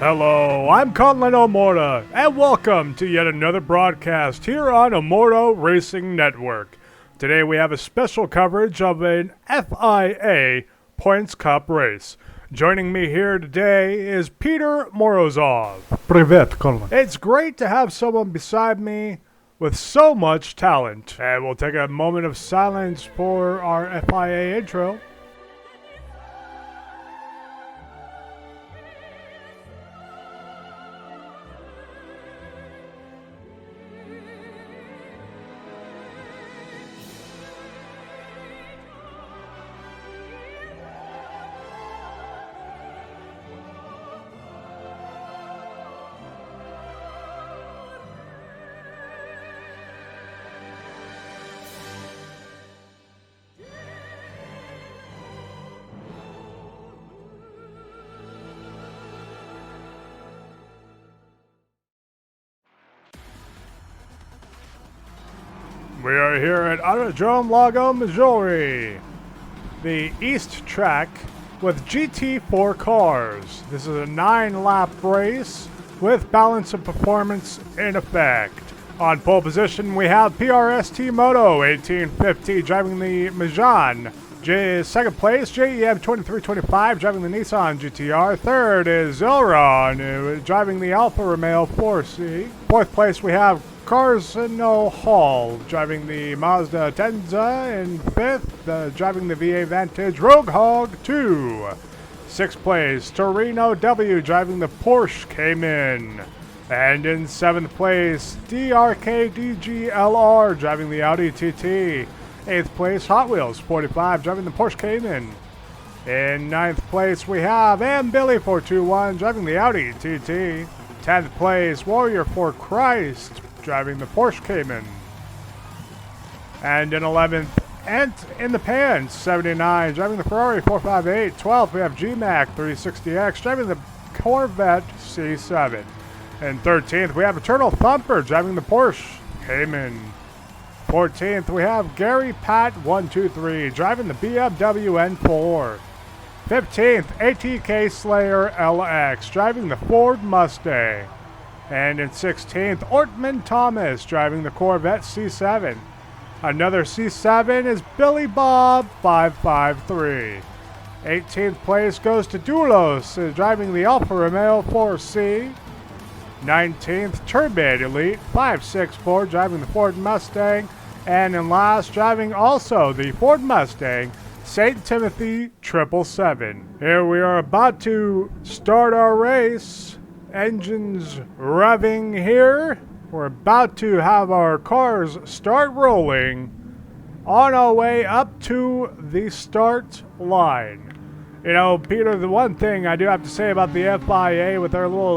Hello, I'm Conlan Omora, and welcome to yet another broadcast here on Omoro Racing Network. Today we have a special coverage of an FIA Points Cup race. Joining me here today is Pyotr Morozov. Privet, Conlan. It's great to have someone beside me with so much talent. And we'll take a moment of silence for our FIA intro. We are here at Aerodrome Lago Maggiore, the East track with GT4 cars. This is a 9-lap race with balance of performance in effect. On pole position, we have PRST Moto 1850 driving the Maggiore. Second place, JEM 2325 driving the Nissan GTR. Third is Zelron driving the Alfa Romeo 4C. Fourth place, we have Carsino Hall driving the Mazda Tenza, and fifth, driving the VA Vantage Rogue Hog 2. Sixth place, Torino W driving the Porsche Cayman. And in seventh place, DRK DGLR driving the Audi TT. Eighth place, Hot Wheels 45 driving the Porsche Cayman. In ninth place, we have Billy 421 driving the Audi TT. 10th place, Warrior for Christ driving the Porsche Cayman. And in 11th, Ant in the Pants 79 driving the Ferrari 458. 12th, we have GMAC 360X driving the Corvette C7. And 13th, we have Eternal Thumper driving the Porsche Cayman. 14th, we have Gary Pat 123 driving the BMW N4. 15th, ATK Slayer LX driving the Ford Mustang. And in 16th, Ortman Thomas driving the Corvette C7. Another C7 is Billy Bob 553. 18th place goes to Doulos driving the Alfa Romeo 4C. 19th, Turbid Elite 564 driving the Ford Mustang. And in last, driving also the Ford Mustang, St. Timothy 777. Here we are about to start our race. Engines revving here. We're about to have our cars start rolling on our way up to the start line. You know, Peter, the one thing I do have to say about the FIA with their little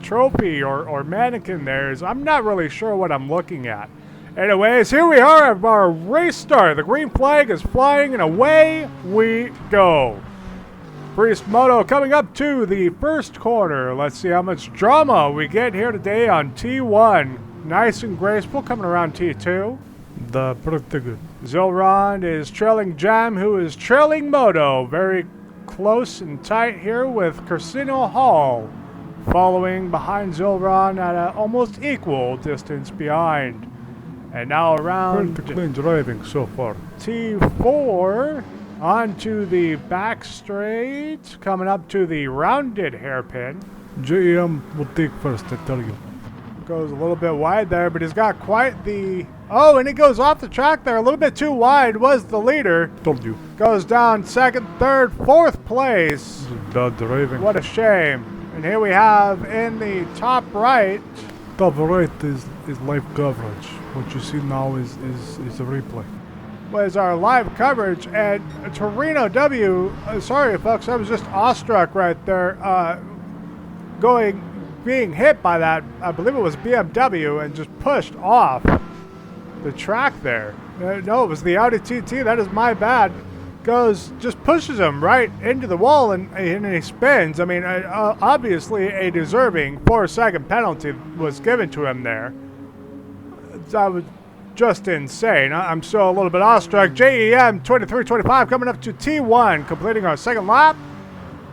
trophy or mannequin there is I'm not really sure what I'm looking at. Anyways, here we are at our race start. The green flag is flying and away we go. Priest Moto coming up to the first corner. Let's see how much drama we get here today on T1. Nice and graceful coming around T2. Pretty good. Zelron is trailing Jam, who is trailing Moto. Very close and tight here with Carsino Hall following behind Zelron at an almost equal distance behind. And now around Pretty clean driving so far. T4 onto the back straight, coming up to the rounded hairpin. JM will take first, I tell you. Goes a little bit wide there, but he's got quite the... Oh, and he goes off the track there a little bit too wide, was the leader. Told you. Goes down second, third, fourth place. This is bad driving. What a shame. And here we have in the top right... Top right is live coverage. What you see now is a replay. Was our live coverage at Torino W. Sorry, folks, I was just awestruck right there. Being hit by that, I believe it was BMW, and just pushed off the track there. No, it was the Audi TT. That is my bad. Just pushes him right into the wall, and he spins. I mean, obviously a deserving 4-second penalty was given to him there. That was just insane. I'm still a little bit awestruck. JEM 2325 coming up to T1, completing our second lap.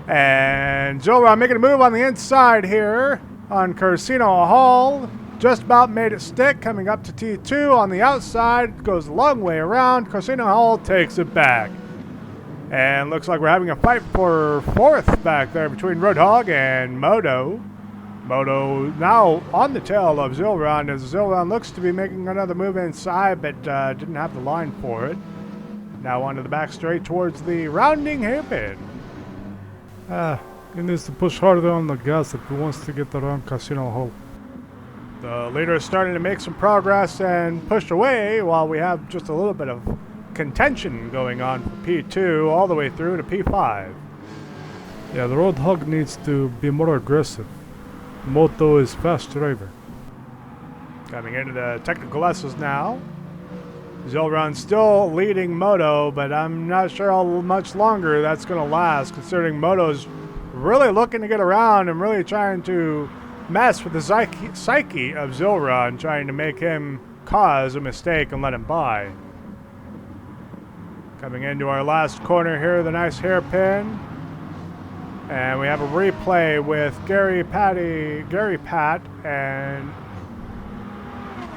And Zilron making a move on the inside here on Corsino Hall. Just about made it stick, coming up to T2 on the outside. Goes a long way around. Corsino Hall takes it back. And looks like we're having a fight for fourth back there between Roadhog and Moto. Moto now on the tail of Zilron as Zilron looks to be making another move inside, but didn't have the line for it. Now onto the back straight towards the rounding hairpin. He needs to push harder on the gas if he wants to get around Casino Hall. The leader is starting to make some progress and push away while we have just a little bit of contention going on for P2 all the way through to P5. Yeah, the Roadhog needs to be more aggressive. Moto is fast driver. Coming into the technical lessons now. Zilron still leading Moto, but I'm not sure how much longer that's going to last, considering Moto's really looking to get around and really trying to mess with the psyche of Zilron, trying to make him cause a mistake and let him by. Coming into our last corner here, the nice hairpin. And we have a replay with Gary Pat and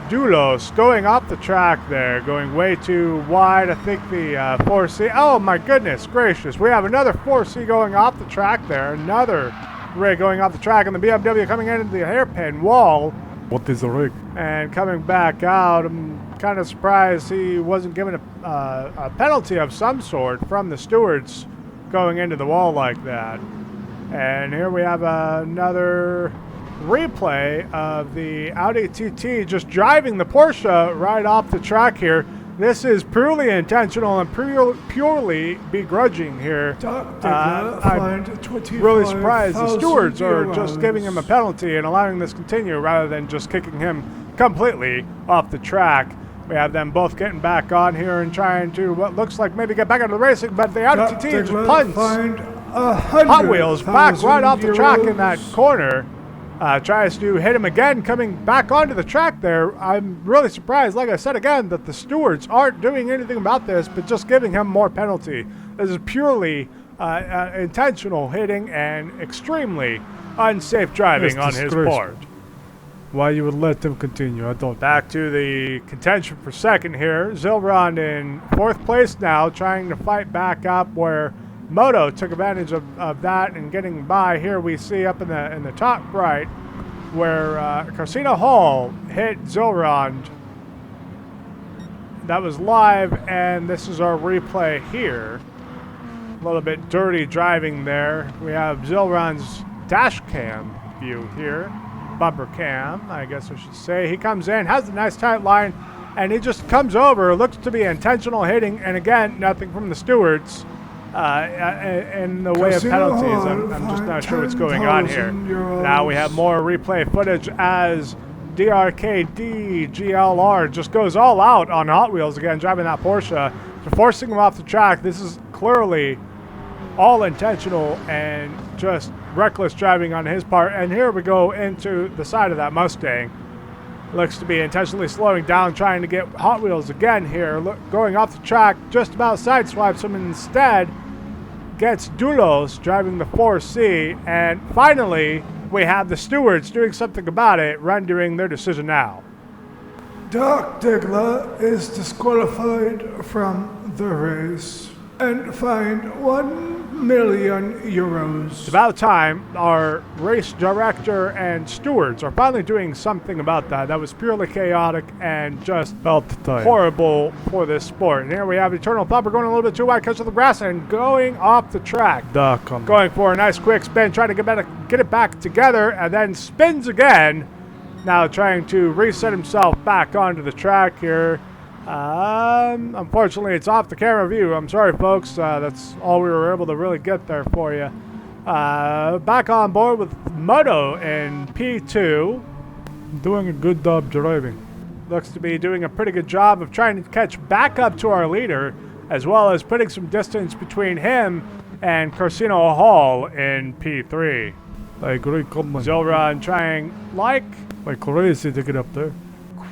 Dulos going off the track there, going way too wide. I think the 4C, oh my goodness gracious, we have another 4C going off the track there, another rig going off the track, and the BMW coming into the hairpin wall. What is a rig? And coming back out. I'm kind of surprised he wasn't given a penalty of some sort from the stewards going into the wall like that. And here we have another replay of the Audi TT just driving the Porsche right off the track here. This is purely intentional and purely begrudging here. I'm really surprised the stewards are just giving him a penalty and allowing this continue rather than just kicking him completely off the track. We have them both getting back on here and trying to what looks like maybe get back into the racing, but the Audi TT just punts Hot Wheels back right off the track in that corner. Tries to hit him again, coming back onto the track there. I'm really surprised, like I said again, that the stewards aren't doing anything about this, but just giving him more penalty. This is purely intentional hitting and extremely unsafe driving on his part. Why you would let them continue, I don't. Back to the contention for second here. Zilron in fourth place now, trying to fight back up where Moto took advantage of that and getting by. Here we see up in the top right where Corsino Hall hit Zilron. That was live, and this is our replay here. A little bit dirty driving there. We have Zilron's dash cam view here. Bumper cam, I guess I should say. He comes in, has a nice tight line, and he just comes over. Looks to be intentional hitting, and again, nothing from the stewards. In the way of penalties, I'm just not sure what's going on here. Now we have more replay footage as DRKD GLR just goes all out on Hot Wheels again, driving that Porsche, forcing him off the track. This is clearly all intentional and just reckless driving on his part. And here we go into the side of that Mustang. Looks to be intentionally slowing down, trying to get Hot Wheels again here. Going off the track, just about sideswipes him, and instead gets Dulos driving the 4C. And finally, we have the stewards doing something about it, rendering their decision now. Doc Digla is disqualified from the race and fined €1 million. It's about time our race director and stewards are finally doing something about that. That was purely chaotic and just horrible for this sport. And here we have Eternal Thumper going a little bit too wide, catches the grass and going off the track. Going for a nice quick spin, trying to get it back together, and then spins again. Now trying to reset himself back onto the track here. Unfortunately, it's off the camera view. I'm sorry, folks. That's all we were able to really get there for you. Back on board with Moto in P2. Doing a good job driving. Looks to be doing a pretty good job of trying to catch back up to our leader, as well as putting some distance between him and Corsino Hall in P3. I agree, Conlan. Zilron trying like crazy to get up there.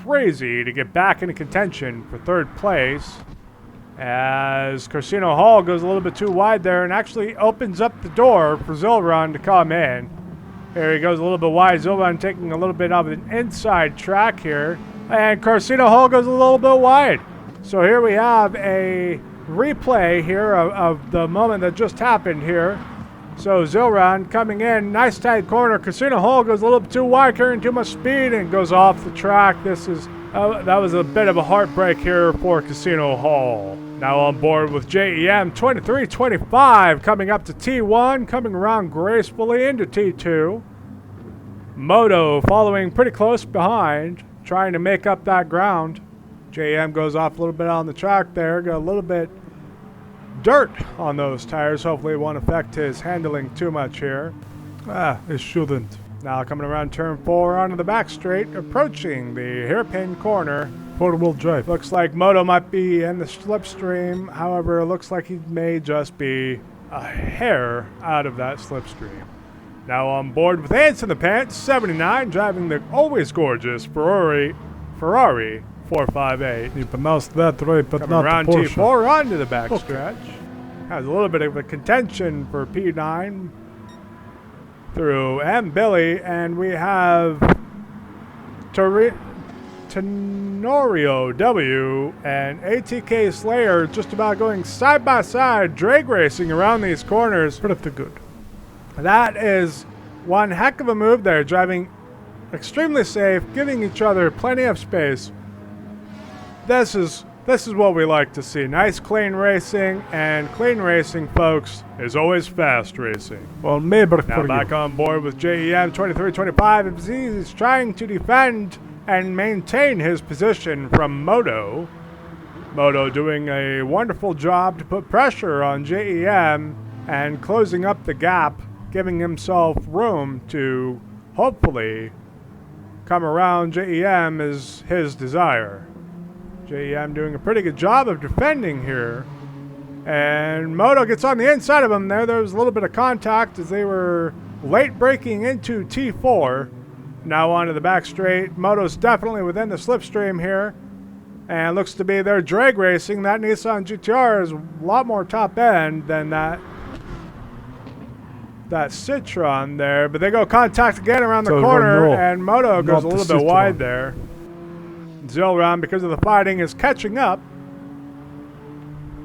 Crazy to get back into contention for third place. as Corsino Hall goes a little bit too wide there and actually opens up the door for Zilron to come in. Here he goes a little bit wide. Zilron taking a little bit of an inside track here. And Corsino Hall goes a little bit wide. So here we have a replay here of the moment that just happened here. So Zilron coming in, nice tight corner. Corsino Hall goes a little bit too wide, carrying too much speed and goes off the track. This is that was a bit of a heartbreak here for Corsino Hall. Now on board with JEM 23-25, coming up to T1, coming around gracefully into T2. Moto following pretty close behind, trying to make up that ground. JEM goes off a little bit on the track there, got a little bit dirt on those tires. Hopefully it won't affect his handling too much here. It shouldn't. Now coming around turn 4 onto the back straight, approaching the hairpin corner. 4-wheel drive. Looks like Moto might be in the slipstream. However, it looks like he may just be a hair out of that slipstream. Now on board with Ants in the Pants, 79, driving the always gorgeous Ferrari 458. You pronounced that right, but Coming not around the Porsche. T4 onto the backstretch. Has a little bit of a contention for P9 through M. Billy, and we have Tenorio W and ATK Slayer just about going side by side, drag racing around these corners. Pretty good. That is one heck of a move there, driving extremely safe, giving each other plenty of space. This is what we like to see. Nice clean racing, and clean racing, folks, is always fast racing. Well, maybe Now back on board with JEM 23-25. He's trying to defend and maintain his position from Moto. Moto doing a wonderful job to put pressure on JEM and closing up the gap, giving himself room to hopefully come around JEM is his desire. JEM doing a pretty good job of defending here. And Moto gets on the inside of him there. There was a little bit of contact as they were late braking into T4. Now onto the back straight. Moto's definitely within the slipstream here. And looks to be their drag racing. That Nissan GTR is a lot more top end than that Citron there. But they go contact again around the corner. And Moto goes a little bit wide there. Zilron, because of the fighting, is catching up.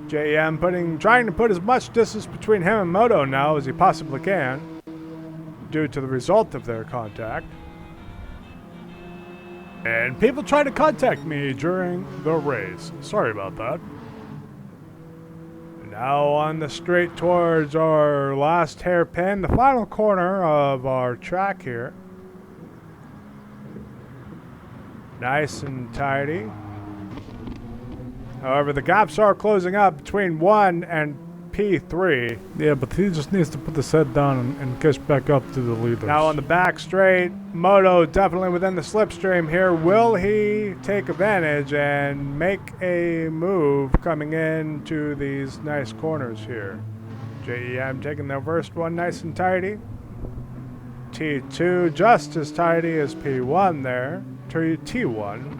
JEM trying to put as much distance between him and Moto now as he possibly can, due to the result of their contact. And people try to contact me during the race. Sorry about that. Now on the straight towards our last hairpin, the final corner of our track here. Nice and tidy. However, the gaps are closing up between 1 and P3. Yeah, but he just needs to put the set down and catch back up to the leaders. Now on the back straight, Moto definitely within the slipstream here. Will he take advantage and make a move coming into these nice corners here? JEM taking the first one nice and tidy. T2 just as tidy as P1 there. T1.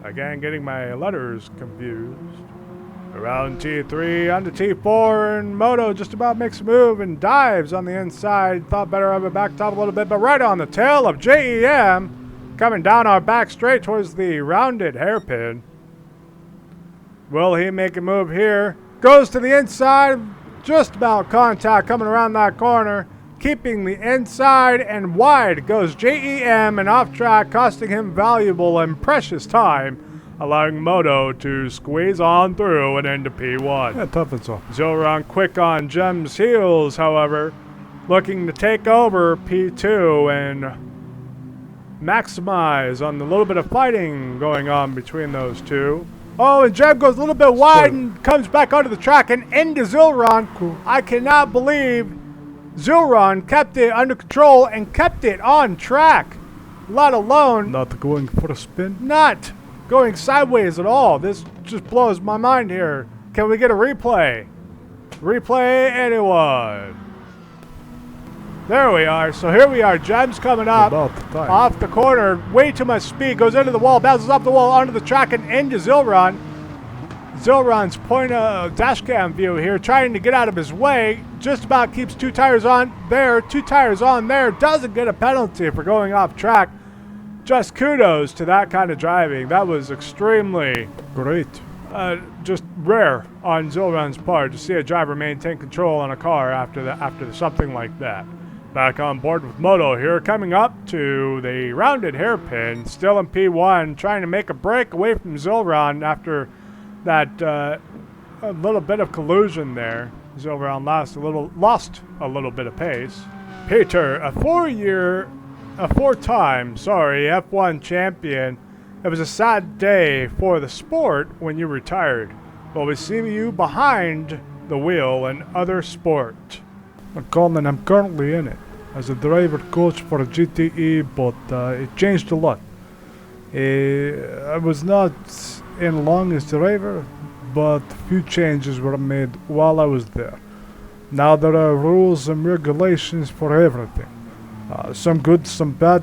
Again, getting my letters confused. Around T3, onto T4, and Moto just about makes a move and dives on the inside. Thought better of it back top a little bit, but right on the tail of JEM, coming down our back straight towards the rounded hairpin. Will he make a move here? Goes to the inside, just about contact coming around that corner. Keeping the inside, and wide goes JEM and off track, costing him valuable and precious time, allowing Moto to squeeze on through and into P1. Yeah, tough it's off. Zilron quick on Jem's heels, however, looking to take over P2 and maximize on the little bit of fighting going on between those two. Oh, and Jem goes a little bit wide and comes back onto the track and into Zilron. Cool. I cannot believe Zilron kept it under control and kept it on track, let alone not going for a spin. Not going sideways at all. This just blows my mind here. Can we get a replay? Replay anyone? There we are. So here we are. Jem's coming up off the corner. Way too much speed. Goes into the wall. Bounces off the wall onto the track and into Zilron. Zilron's point of dash cam view here, trying to get out of his way. Just about keeps 2 tires on there, 2 tires on there. Doesn't get a penalty for going off track. Just kudos to that kind of driving. That was extremely Great. just rare on Zilron's part to see a driver maintain control on a car after something like that. Back on board with Moto here, coming up to the rounded hairpin, still in P1, trying to make a break away from Zilron after that a little bit of collusion there. Zilron lost a little bit of pace. Peter, a 4-time F1 champion. It was a sad day for the sport when you retired. But we see you behind the wheel in other sport. Conlan, I'm currently in it as a driver coach for GTE, but it changed a lot. I was not in long as driver, but few changes were made while I was there. Now there are rules and regulations for everything. Some good, some bad,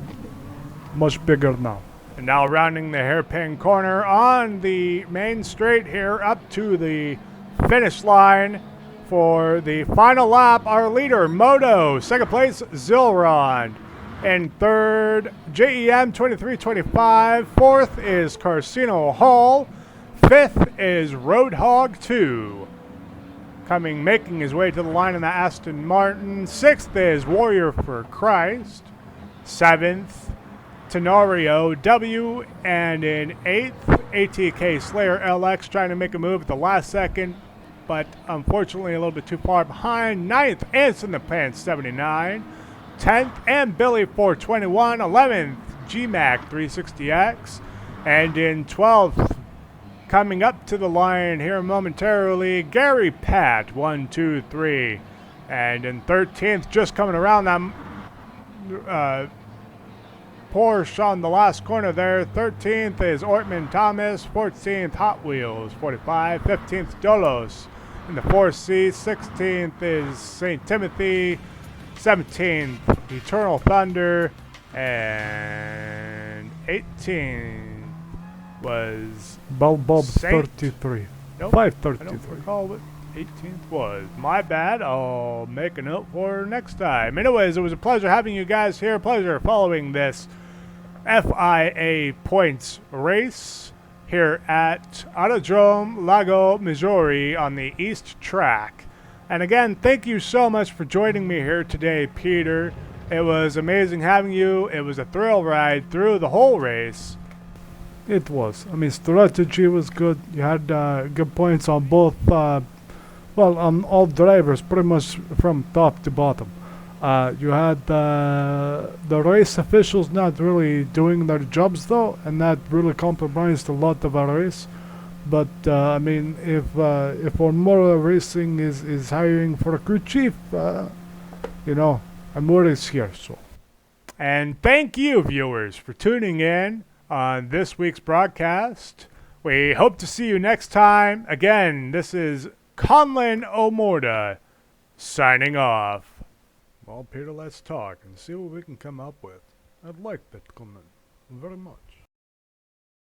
much bigger now. And now rounding the hairpin corner on the main straight here up to the finish line for the final lap. Our leader, Moto. Second place, Zilron. And third, JEM 2325. Fourth is Carcino Hall. Fifth is Roadhog 2. Making his way to the line in the Aston Martin. Sixth is Warrior for Christ. Seventh, Tenorio W. And in eighth, ATK Slayer LX trying to make a move at the last second, but unfortunately a little bit too far behind. Ninth, Anson the Pants 79. 10th, and Billy 421. 11th, GMAC 360X. And in 12th, coming up to the line here momentarily, Gary Pat 123. And in 13th, just coming around that Porsche on the last corner there. 13th is Ortman Thomas. 14th, Hot Wheels 45. 15th, Dolos in the 4C. 16th is St. Timothy. 17th, Eternal Thunder. And 18th was Bob Saint? 33. Nope, 533. I don't recall what 18th was. My bad. I'll make a note for next time. Anyways, it was a pleasure having you guys here. Pleasure following this FIA points race here at Autodrome Lago Maggiore on the East Track. And again, thank you so much for joining me here today, Peter. It was amazing having you. It was a thrill ride through the whole race. It was. I mean, strategy was good. You had good points on both, on all drivers, pretty much from top to bottom. You had the race officials not really doing their jobs, though, and that really compromised a lot of our race. But, I mean, if Formula Racing is hiring for a crew chief, I'm worried here, so. And thank you, viewers, for tuning in on this week's broadcast. We hope to see you next time. Again, this is Conlan O'Morda signing off. Well, Peter, let's talk and see what we can come up with. I'd like that, Conlan, very much.